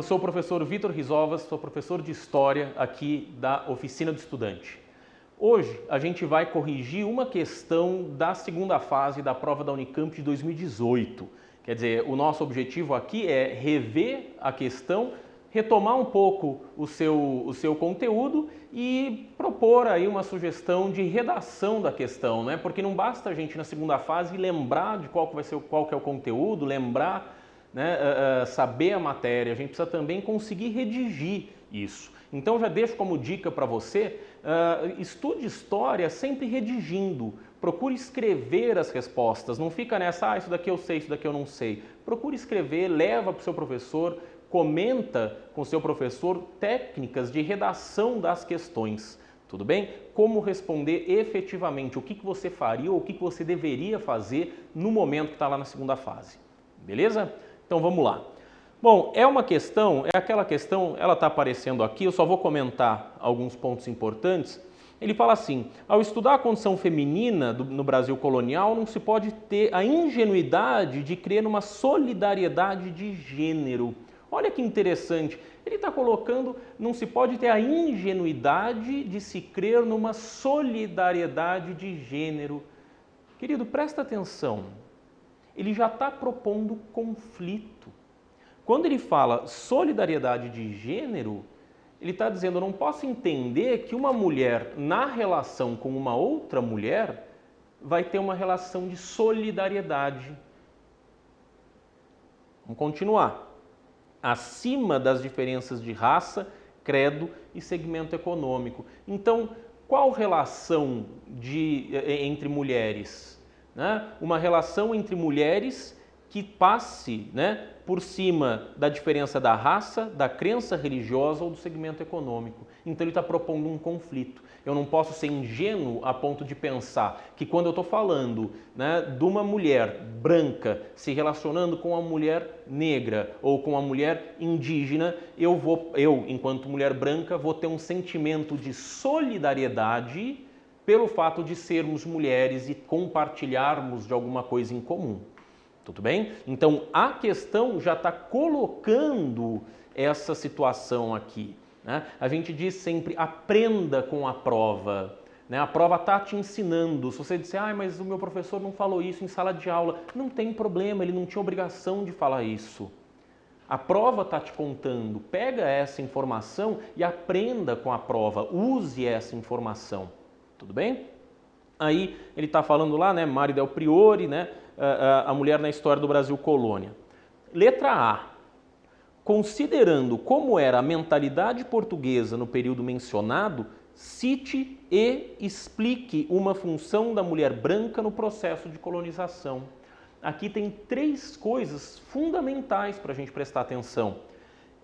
sou o professor Vitor Rizovas, sou professor de História aqui da Oficina do Estudante. Hoje a gente vai corrigir uma questão da segunda fase da prova da Unicamp de 2018. Quer dizer, o nosso objetivo aqui é rever a questão, retomar um pouco o seu conteúdo e propor aí uma sugestão de redação da questão, né? Porque não basta a gente na segunda fase lembrar de qual que é o conteúdo, lembrar, né, saber a matéria, a gente precisa também conseguir redigir isso. Então já deixo como dica para você, estude história sempre redigindo, procure escrever as respostas, não fica nessa, isso daqui eu sei, isso daqui eu não sei. Procure escrever, leva para o seu professor, comenta com o seu professor técnicas de redação das questões, tudo bem? Como responder efetivamente, o que você faria ou o que você deveria fazer no momento que está lá na segunda fase, beleza? Então vamos lá. Bom, é aquela questão, ela está aparecendo aqui, eu só vou comentar alguns pontos importantes. Ele fala assim, ao estudar a condição feminina no Brasil colonial, não se pode ter a ingenuidade de crer numa solidariedade de gênero. Olha que interessante, ele está colocando, não se pode ter a ingenuidade de se crer numa solidariedade de gênero. Querido, presta atenção, ele já está propondo conflito. Quando ele fala solidariedade de gênero, ele está dizendo, eu não posso entender que uma mulher na relação com uma outra mulher vai ter uma relação de solidariedade. Vamos continuar. Acima das diferenças de raça, credo e segmento econômico. Então, qual relação entre mulheres? Né? Uma relação entre mulheres que passe, né, por cima da diferença da raça, da crença religiosa ou do segmento econômico. Então ele está propondo um conflito. Eu não posso ser ingênuo a ponto de pensar que quando eu estou falando, né, de uma mulher branca se relacionando com uma mulher negra ou com uma mulher indígena, eu, enquanto mulher branca, vou ter um sentimento de solidariedade pelo fato de sermos mulheres e compartilharmos de alguma coisa em comum. Tudo bem? Então, a questão já está colocando essa situação aqui, né? A gente diz sempre, aprenda com a prova, né? A prova está te ensinando. Se você disser, mas o meu professor não falou isso em sala de aula, não tem problema, ele não tinha obrigação de falar isso. A prova está te contando, pega essa informação e aprenda com a prova, use essa informação. Tudo bem? Aí ele está falando lá, né, Mari Del Priore, né, a mulher na história do Brasil colônia. Letra A. Considerando como era a mentalidade portuguesa no período mencionado, cite e explique uma função da mulher branca no processo de colonização. Aqui tem três coisas fundamentais para a gente prestar atenção.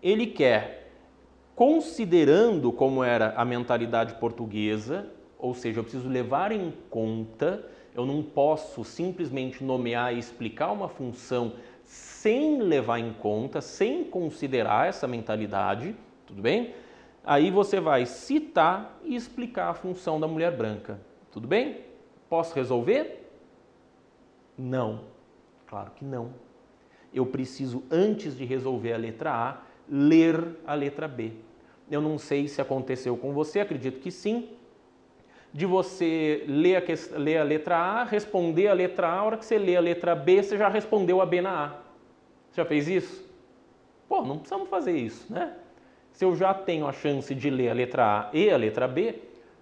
Ele quer, considerando como era a mentalidade portuguesa, ou seja, eu preciso levar em conta, eu não posso simplesmente nomear e explicar uma função sem levar em conta, sem considerar essa mentalidade, tudo bem? Aí você vai citar e explicar a função da mulher branca, tudo bem? Posso resolver? Não, claro que não. Eu preciso, antes de resolver a letra A, ler a letra B. Eu não sei se aconteceu com você, acredito que sim, de você ler a letra A, responder a letra A, a hora que você lê a letra B, você já respondeu a B na A. Você já fez isso? Pô, não precisamos fazer isso, né? Se eu já tenho a chance de ler a letra A e a letra B,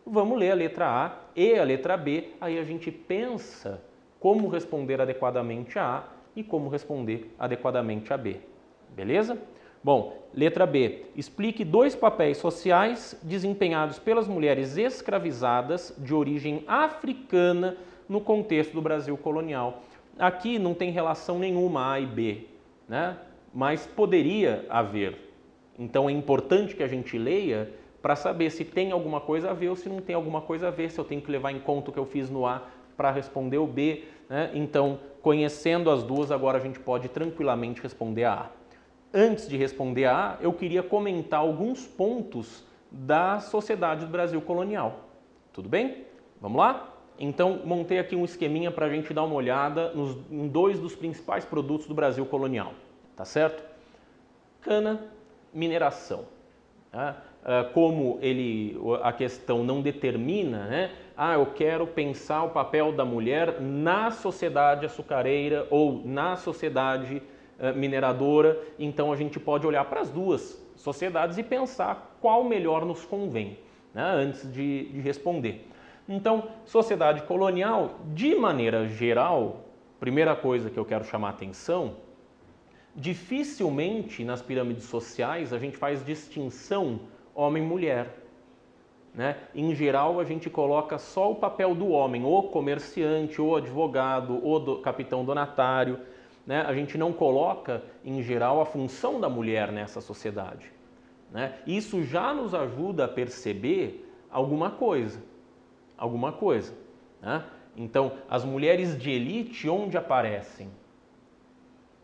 vamos ler a letra A e a letra B, aí a gente pensa como responder adequadamente a A e como responder adequadamente a B. Beleza? Bom, letra B. Explique dois papéis sociais desempenhados pelas mulheres escravizadas de origem africana no contexto do Brasil colonial. Aqui não tem relação nenhuma A e B, né? Mas poderia haver. Então é importante que a gente leia para saber se tem alguma coisa a ver ou se não tem alguma coisa a ver, se eu tenho que levar em conta o que eu fiz no A para responder o B, né? Então, conhecendo as duas, agora a gente pode tranquilamente responder a A. Antes de responder a A, eu queria comentar alguns pontos da sociedade do Brasil colonial. Tudo bem? Vamos lá? Então, montei aqui um esqueminha para a gente dar uma olhada em dois dos principais produtos do Brasil colonial. Tá certo? Cana mineração. Tá? Como a questão não determina, né? Eu quero pensar o papel da mulher na sociedade açucareira ou na sociedade mineradora, então a gente pode olhar para as duas sociedades e pensar qual melhor nos convém, né? Antes de responder. Então, sociedade colonial, de maneira geral, primeira coisa que eu quero chamar a atenção, dificilmente nas pirâmides sociais a gente faz distinção homem-mulher. Né? Em geral, a gente coloca só o papel do homem, o comerciante, o advogado, o capitão donatário. Né? A gente não coloca, em geral, a função da mulher nessa sociedade. Né? Isso já nos ajuda a perceber alguma coisa. Né? Então, as mulheres de elite, onde aparecem?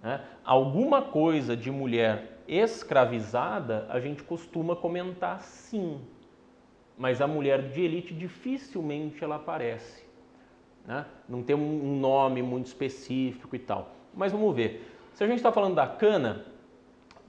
Né? Alguma coisa de mulher escravizada, a gente costuma comentar sim, mas a mulher de elite dificilmente ela aparece. Né? Não tem um nome muito específico e tal. Mas vamos ver. Se a gente está falando da cana,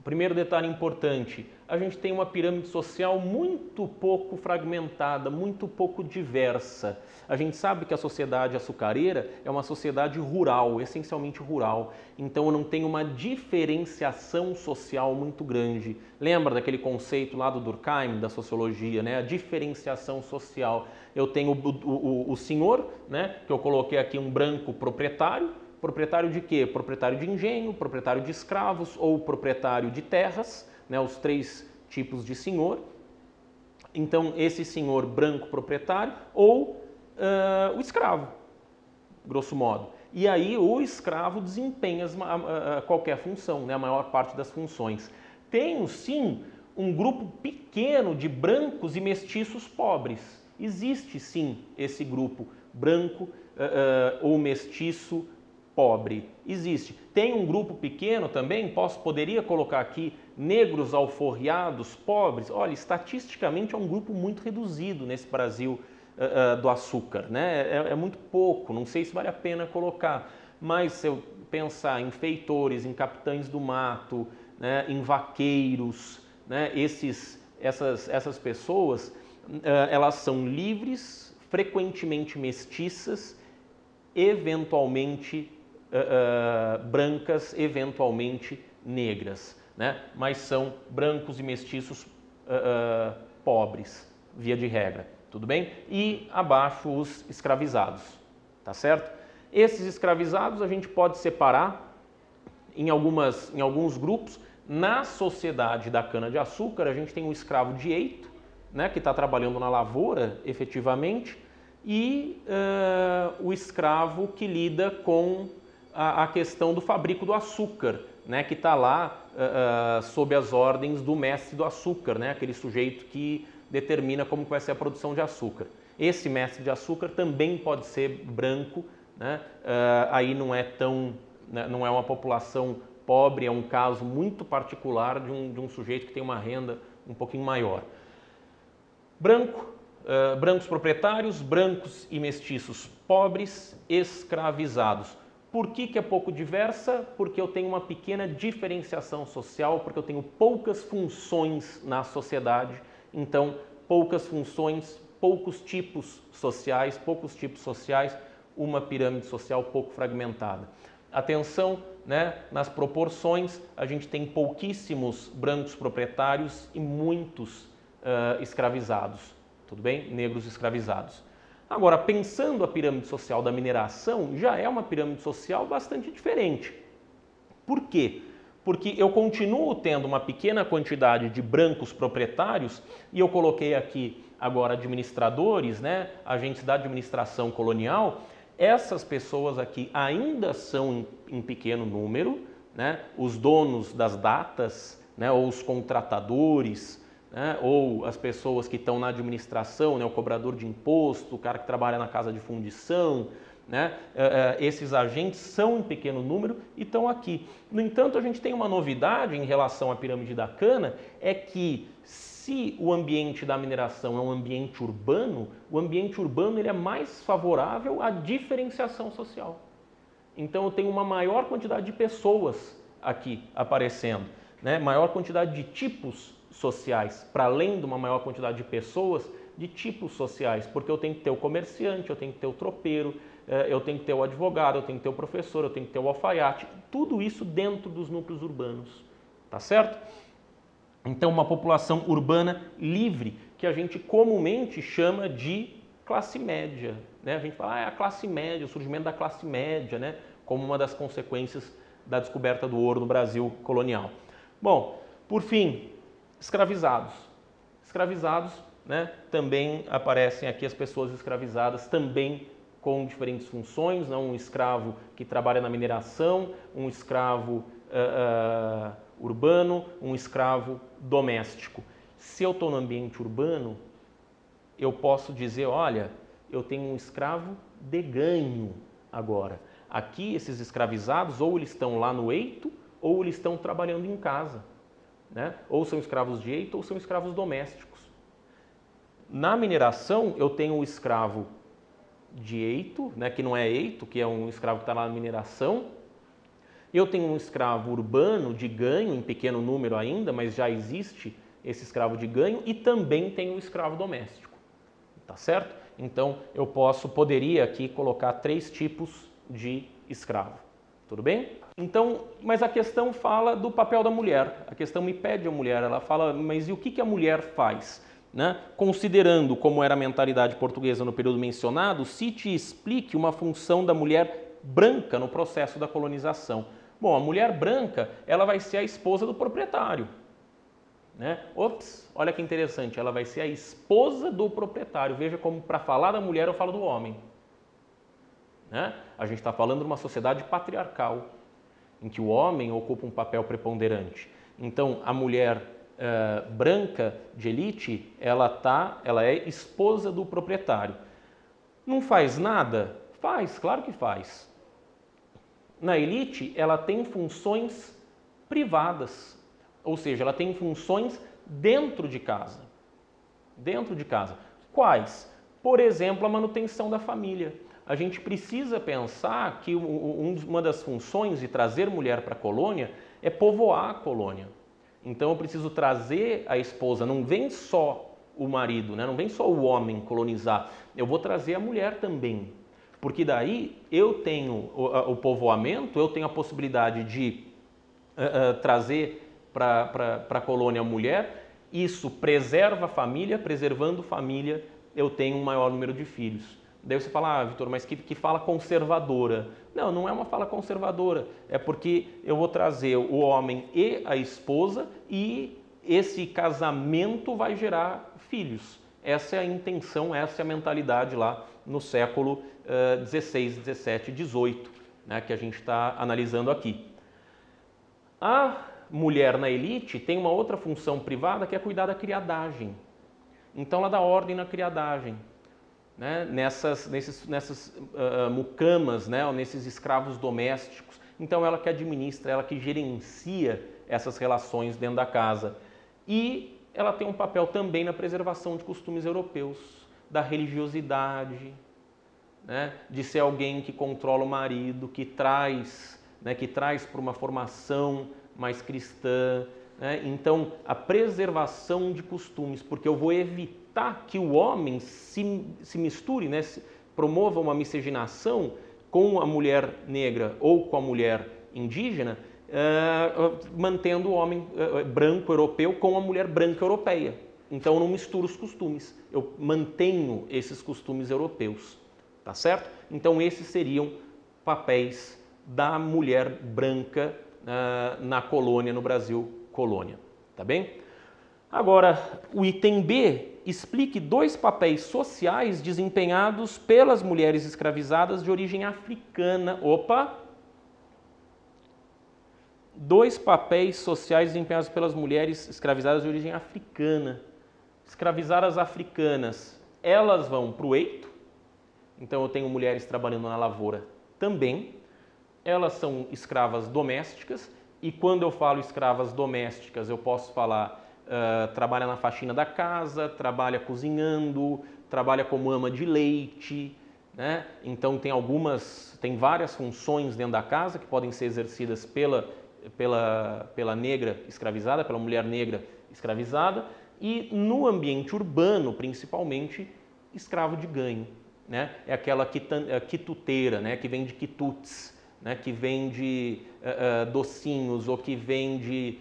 primeiro detalhe importante, a gente tem uma pirâmide social muito pouco fragmentada, muito pouco diversa. A gente sabe que a sociedade açucareira é uma sociedade rural, essencialmente rural. Então não tem uma diferenciação social muito grande. Lembra daquele conceito lá do Durkheim, da sociologia, né? A diferenciação social. Eu tenho o senhor, né? Que eu coloquei aqui um branco proprietário. Proprietário de quê? Proprietário de engenho, proprietário de escravos ou proprietário de terras, né, os três tipos de senhor. Então, esse senhor branco proprietário ou o escravo, grosso modo. E aí o escravo desempenha qualquer função, né, a maior parte das funções. Tem, sim, um grupo pequeno de brancos e mestiços pobres. Existe, sim, esse grupo branco ou mestiço pobre. Existe. Tem um grupo pequeno também, poderia colocar aqui negros alforriados, pobres. Olha, estatisticamente é um grupo muito reduzido nesse Brasil do açúcar, né? É muito pouco, não sei se vale a pena colocar. Mas se eu pensar em feitores, em capitães do mato, né, em vaqueiros, né, essas pessoas, elas são livres, frequentemente mestiças, eventualmente brancas, eventualmente negras, né? Mas são brancos e mestiços pobres, via de regra, tudo bem? E abaixo os escravizados, tá certo? Esses escravizados a gente pode separar em alguns grupos. Na sociedade da cana-de-açúcar, a gente tem um escravo de eito, né, que está trabalhando na lavoura, efetivamente, e o escravo que lida com a questão do fabrico do açúcar, né, que está lá sob as ordens do mestre do açúcar, né, aquele sujeito que determina como vai ser a produção de açúcar. Esse mestre de açúcar também pode ser branco, né, aí não é uma população pobre, é um caso muito particular de um sujeito que tem uma renda um pouquinho maior. Brancos proprietários, brancos e mestiços pobres, escravizados. Por que é pouco diversa? Porque eu tenho uma pequena diferenciação social, porque eu tenho poucas funções na sociedade, então poucas funções, poucos tipos sociais, uma pirâmide social pouco fragmentada. Atenção, né, nas proporções, a gente tem pouquíssimos brancos proprietários e muitos escravizados, tudo bem? Negros escravizados. Agora, pensando a pirâmide social da mineração, já é uma pirâmide social bastante diferente. Por quê? Porque eu continuo tendo uma pequena quantidade de brancos proprietários, e eu coloquei aqui agora administradores, né, agentes da administração colonial. Essas pessoas aqui ainda são em pequeno número, né, os donos das datas, né, ou os contratadores, né, ou as pessoas que estão na administração, né, o cobrador de imposto, o cara que trabalha na casa de fundição, né, esses agentes são em pequeno número e estão aqui. No entanto, a gente tem uma novidade em relação à pirâmide da cana, é que se o ambiente da mineração é um ambiente urbano, o ambiente urbano ele é mais favorável à diferenciação social. Então eu tenho uma maior quantidade de pessoas aqui aparecendo. né? Maior quantidade de tipos sociais, para além de uma maior quantidade de pessoas, de tipos sociais, porque eu tenho que ter o comerciante, eu tenho que ter o tropeiro, eu tenho que ter o advogado, eu tenho que ter o professor, eu tenho que ter o alfaiate, tudo isso dentro dos núcleos urbanos, tá certo? Então, uma população urbana livre, que a gente comumente chama de classe média, né? A gente fala, a classe média, o surgimento da classe média, né? Como uma das consequências da descoberta do ouro no Brasil colonial. Bom, por fim, escravizados. Escravizados, né? Também aparecem aqui as pessoas escravizadas, também com diferentes funções, não? Um escravo que trabalha na mineração, um escravo urbano, um escravo doméstico. Se eu estou no ambiente urbano, eu posso dizer, olha, eu tenho um escravo de ganho agora. Aqui, esses escravizados, ou eles estão lá no eito, ou eles estão trabalhando em casa, né? Ou são escravos de eito, ou são escravos domésticos. Na mineração, eu tenho o escravo de eito, né, que não é eito, que é um escravo que está lá na mineração. Eu tenho um escravo urbano de ganho, em pequeno número ainda, mas já existe esse escravo de ganho, e também tenho o escravo doméstico, tá certo? Então, eu poderia aqui colocar 3 tipos de escravo, tudo bem? Então, mas a questão fala do papel da mulher, a questão me pede a mulher, ela fala, mas e o que a mulher faz? Né? Considerando como era a mentalidade portuguesa no período mencionado, se te explique uma função da mulher branca no processo da colonização. Bom, a mulher branca, ela vai ser a esposa do proprietário, né? Ops, olha que interessante, ela vai ser a esposa do proprietário. Veja como para falar da mulher eu falo do homem, né? A gente está falando de uma sociedade patriarcal, em que o homem ocupa um papel preponderante. Então, a mulher branca de elite, ela é esposa do proprietário. Não faz nada? Faz, claro que faz. Na elite, ela tem funções privadas, ou seja, ela tem funções dentro de casa. Dentro de casa. Quais? Por exemplo, a manutenção da família. A gente precisa pensar que uma das funções de trazer mulher para a colônia é povoar a colônia. Então eu preciso trazer a esposa, não vem só o marido, né? Não vem só o homem colonizar, eu vou trazer a mulher também. Porque daí eu tenho o povoamento, eu tenho a possibilidade de trazer para a colônia a mulher, isso preserva a família, preservando família, eu tenho um maior número de filhos. Daí você fala, Vitor, mas que fala conservadora. Não, não é uma fala conservadora, é porque eu vou trazer o homem e a esposa e esse casamento vai gerar filhos. Essa é a intenção, essa é a mentalidade lá no século XVI, XVII, XVIII, né, que a gente está analisando aqui. A mulher na elite tem uma outra função privada que é cuidar da criadagem. Então ela dá ordem na criadagem, né, nessas mucamas, né, ou nesses escravos domésticos. Então ela que administra, ela que gerencia essas relações dentro da casa. E ela tem um papel também na preservação de costumes europeus, da religiosidade, né, de ser alguém que controla o marido, que traz para uma formação mais cristã, né? Então, a preservação de costumes, porque eu vou evitar que o homem se misture, né? Promova uma miscigenação com a mulher negra ou com a mulher indígena, mantendo o homem branco europeu com a mulher branca europeia. Então, eu não misturo os costumes, eu mantenho esses costumes europeus, tá certo? Então, esses seriam papéis da mulher branca na colônia, no Brasil colônia, tá bem? Agora, o item B, explique 2 papéis sociais desempenhados pelas mulheres escravizadas de origem africana. Opa! 2 papéis sociais desempenhados pelas mulheres escravizadas de origem africana. Escravizadas africanas, elas vão para o eito, então eu tenho mulheres trabalhando na lavoura também. Elas são escravas domésticas, e quando eu falo escravas domésticas, eu posso falar trabalha na faxina da casa, trabalha cozinhando, trabalha como ama de leite, né? Então tem várias funções dentro da casa que podem ser exercidas pela pela negra escravizada, pela mulher negra escravizada, e no ambiente urbano, principalmente, escravo de ganho, né? É aquela quituteira, né? Que vende quitutes, né? Que vende docinhos ou que vende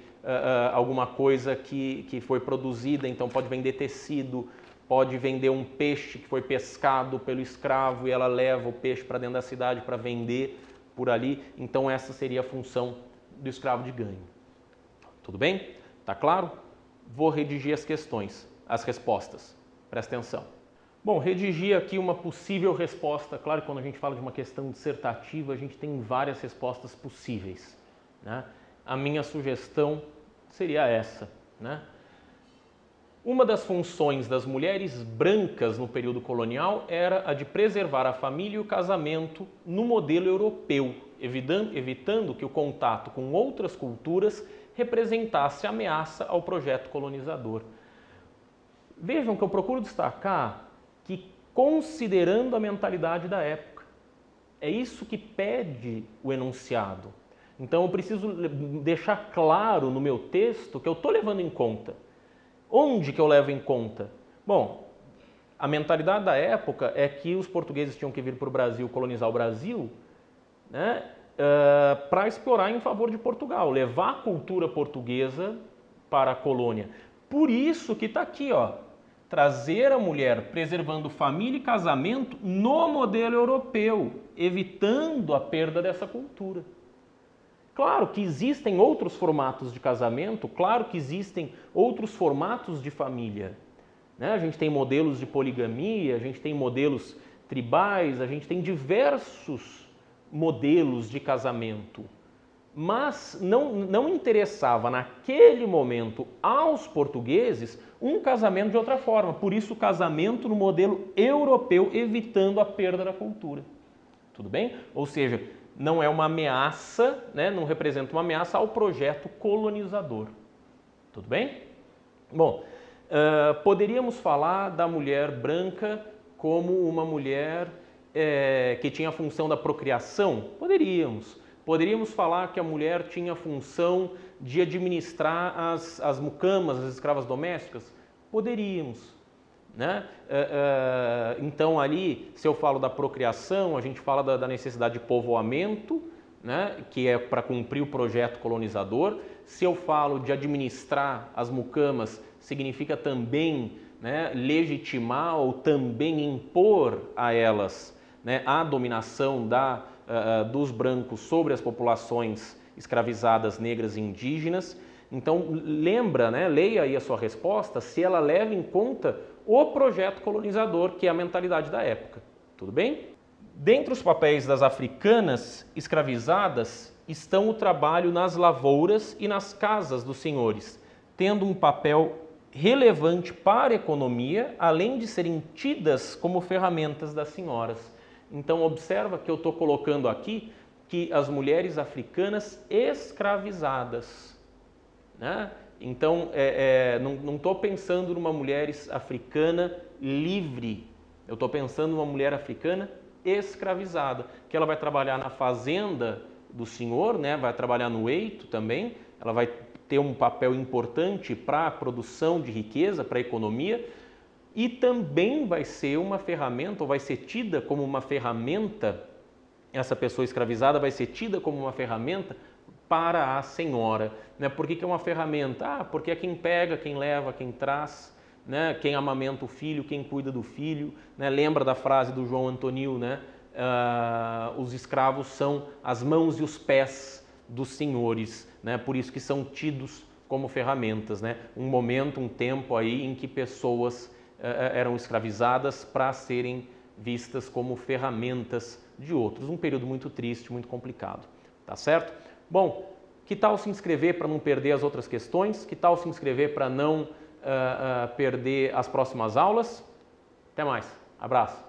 alguma coisa que foi produzida, então pode vender tecido, pode vender um peixe que foi pescado pelo escravo e ela leva o peixe para dentro da cidade para vender por ali. Então essa seria a função do escravo de ganho. Tudo bem? Tá claro? Vou redigir as questões, as respostas. Presta atenção. Bom, redigir aqui uma possível resposta. Claro que quando a gente fala de uma questão dissertativa, a gente tem várias respostas possíveis, né? A minha sugestão seria essa, né? Uma das funções das mulheres brancas no período colonial era a de preservar a família e o casamento no modelo europeu, evitando que o contato com outras culturas representasse ameaça ao projeto colonizador. Vejam que eu procuro destacar que, considerando a mentalidade da época, é isso que pede o enunciado. Então eu preciso deixar claro no meu texto que eu estou levando em conta. Onde que eu levo em conta? Bom, a mentalidade da época é que os portugueses tinham que vir para o Brasil, colonizar o Brasil, né, para explorar em favor de Portugal, levar a cultura portuguesa para a colônia. Por isso que está aqui, ó, trazer a mulher preservando família e casamento no modelo europeu, evitando a perda dessa cultura. Claro que existem outros formatos de casamento, claro que existem outros formatos de família, né? A gente tem modelos de poligamia, a gente tem modelos tribais, a gente tem diversos modelos de casamento, mas não interessava naquele momento aos portugueses um casamento de outra forma, por isso o casamento no modelo europeu, evitando a perda da cultura. Tudo bem? Ou seja, não é uma ameaça, né? Não representa uma ameaça ao projeto colonizador. Tudo bem? Bom, poderíamos falar da mulher branca como uma mulher que tinha a função da procriação? Poderíamos. Poderíamos falar que a mulher tinha a função de administrar as mucamas, as escravas domésticas? Poderíamos, né? Então ali, se eu falo da procriação, a gente fala da necessidade de povoamento, né? Que é para cumprir o projeto colonizador. Se eu falo de administrar as mucamas, significa também, né, legitimar ou também impor a elas, né, a dominação dos brancos sobre as populações escravizadas negras e indígenas. Então lembra, né, leia aí a sua resposta, se ela leva em conta o projeto colonizador, que é a mentalidade da época. Tudo bem? Dentre os papéis das africanas escravizadas estão o trabalho nas lavouras e nas casas dos senhores, tendo um papel relevante para a economia, além de serem tidas como ferramentas das senhoras. Então observa que eu estou colocando aqui que as mulheres africanas escravizadas, né? Então não estou pensando numa mulher africana livre, eu estou pensando numa mulher africana escravizada, que ela vai trabalhar na fazenda do senhor, né? Vai trabalhar no eito também, ela vai ter um papel importante para a produção de riqueza, para a economia, e também vai ser uma ferramenta, ou vai ser tida como uma ferramenta, essa pessoa escravizada vai ser tida como uma ferramenta para a senhora, né? Por que é uma ferramenta? Porque é quem pega, quem leva, quem traz, né? Quem amamenta o filho, quem cuida do filho, né? Lembra da frase do João Antonil, né? Os escravos são as mãos e os pés dos senhores, né? Por isso que são tidos como ferramentas, né? Um momento, um tempo aí em que pessoas eram escravizadas para serem vistas como ferramentas de outros. Um período muito triste, muito complicado, tá certo? Bom, que tal se inscrever para não perder as outras questões? Que tal se inscrever para não perder as próximas aulas? Até mais, abraço!